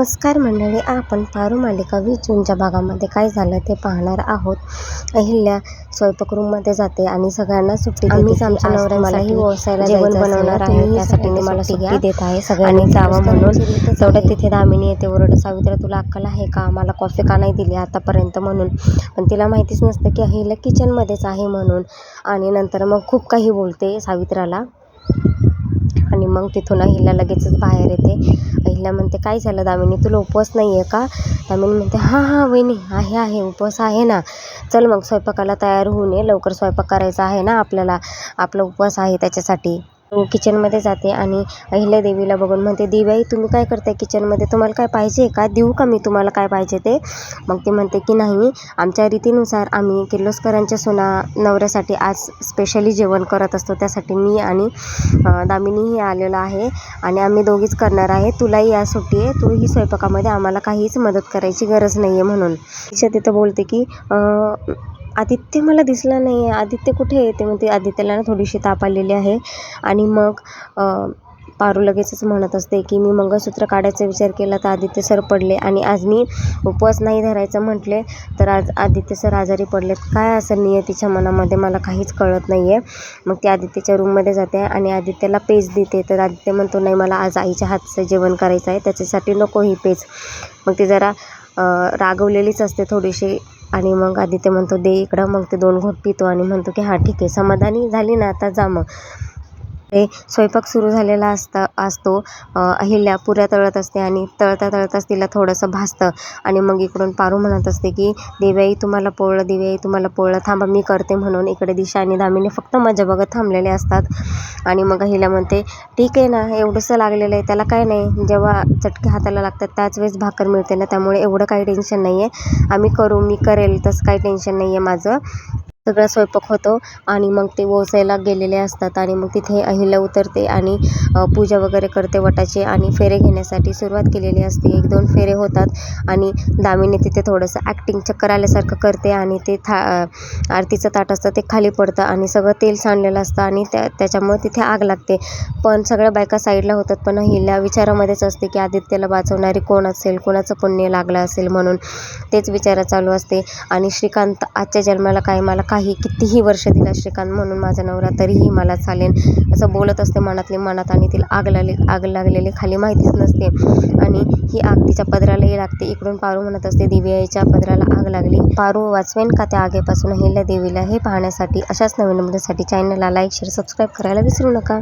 नमस्कार मंडळी, आपण पारू मालिका 20 जूनच्या भागामध्ये काय झालं ते पाहणार आहोत. अहिल्या स्वयंपाक रूममध्ये जाते आणि सगळ्यांना सुट्टी देते. आम्हीच आमच्या नवऱ्यालाही व्यवसायाला जेवण बनवणार आहे, आहे, त्यासाठी त्यासाठी मला सुट्टी देत आहे. आणि सगळ्यांनी जावं म्हणून. तेवढ्यात तिथे दामिनी येते. ओरड, सावित्रा तुला अक्कल आहे का? मला कॉफी का नाही दिली आतापर्यंत म्हणून. पण तिला माहितीच नसतं की अहिल्या किचनमध्येच आहे म्हणून. आणि नंतर मग खूप काही बोलते सावित्राला आणि मग तिथून अहिल्या लगेचच बाहेर येते. अहिल्या म्हणते काय झालं दामिनी, तुला उपवास नाही आहे का? दामिनी म्हणते हां वहिनी, आहे उपवास आहे ना. चल मग स्वयंपाकाला तयार होऊन ये, लवकर स्वयंपाक करायचा आहे ना आपल्याला, आपला उपवास आहे त्याच्यासाठी. किचनमध्ये जाते आणि अहिल्या देवीला बघून म्हणते, देवीबाई तुम्ही काय करताय किचनमध्ये, तुम्हाला काय पाहिजे का, देऊ का मी तुम्हाला काय पाहिजे ते? मग ती म्हणते की नाही, आमच्या रीतीनुसार आम्ही किर्लोस्करांच्या नवऱ्यासाठी आज स्पेशली जेवण करत असतो, त्यासाठी मी आणि दामिनीही आलेलो आहे आणि आम्ही दोघीच करणार आहे. तुलाही आज सुट्टी आहे, तूही स्वयंपाकामध्ये आम्हाला काहीच मदत करायची गरज नाही आहे म्हणून. तिच्या तिथं बोलते की आदित्य मला दिसला नाही आहे, आदित्य कुठे येते? म्हणते आदित्यला ना थोडीशी ताप आलेली आहे. आणि मग पारू लगेचच म्हणत असते की मी मंगळसूत्र काढायचा विचार केला तर आदित्य सर पडले आणि आज मी उपवास नाही धरायचं म्हटले तर आज आदित्य सर आजारी पडलेत. काय असं नियतीच्या मनामध्ये मला काहीच कळत नाही आहे. मग ती आदित्यच्या रूममध्ये जाते आणि आदित्यला पेज देते तर आदित्य म्हणतो नाही, मला आज आईच्या हातचं जेवण करायचं आहे, त्याच्यासाठी नको ही पेज. मग ती जरा रागवलेलीच असते थोडीशी आणि मग आदित्य म्हणतो दे इकडं. मग ते 2 घोट पितो आणि म्हणतो की हां ठीक आहे, समाधानी झाली ना आता, जा मग. ते स्वयंपाक सुरू झालेला असतो. अहिल्या पुऱ्या तळत असते आणि तळताच तिला थोडंसं भासतं आणि मग इकडून पारू म्हणत असते की देवीबाई तुम्हाला पोळलं, देवीबाई तुम्हाला पोळलं, थांबा मी करते म्हणून. इकडे दिशा आणि दामिनी फक्त मजा बघत थांबलेले असतात. आणि मग अहिल्या म्हणते ठीक आहे ना, एवढंसं लागलेलं आहे त्याला काय नाही, जेव्हा चटके हाताला लागतात त्याच वेळेस भाकर मिळते ना, त्यामुळे एवढं काही टेन्शन नाही आहे, आम्ही मी करेल, तसं काही टेन्शन नाही आहे माझं. सगळा स्वयंपाक होतो आणि मग ते व्यवसायाला गेलेले असतात आणि मग तिथे अहिल्या उतरते आणि पूजा वगैरे करते वटाची आणि फेरे घेण्यासाठी सुरुवात केलेली असते. 1-2 फेरे होतात आणि दामिनी तिथे थोडंसं ॲक्टिंग चक्कर आल्यासारखं करते आणि ते आरतीचं ताट असतं ते खाली पडतं आणि सगळं तेल सांडलेलं असतं आणि त्याच्यामुळे तिथे आग लागते. पण सगळ्या बायका साईडला होतात, पण अहिल्या विचारामध्येच असते की आदित्यला वाचवणारी कोण असेल, कोणाचं पुण्य लागलं असेल म्हणून तेच विचार चालू असते. आणि श्रीकांत आजच्या जन्माला काय, मला काही कितीही वर्ष दिला श्रीकांत म्हणून माझा नवरा, तरीही मला चालेल असं बोलत असते मनातली मनात. आणि तिला आग लागलेली खाली माहितीच नसते आणि ही आग तिच्या पदरालाही लागते. इकडून पारू म्हणत असते देवीच्या पदराला आग लागली, पारू वाचवेन का त्या आगीपासून अहिल्या देवीला? हे पाहण्यासाठी अशाच नवीन अपडेटसाठी चॅनलला लाईक, शेअर, सबस्क्राईब करायला विसरू नका.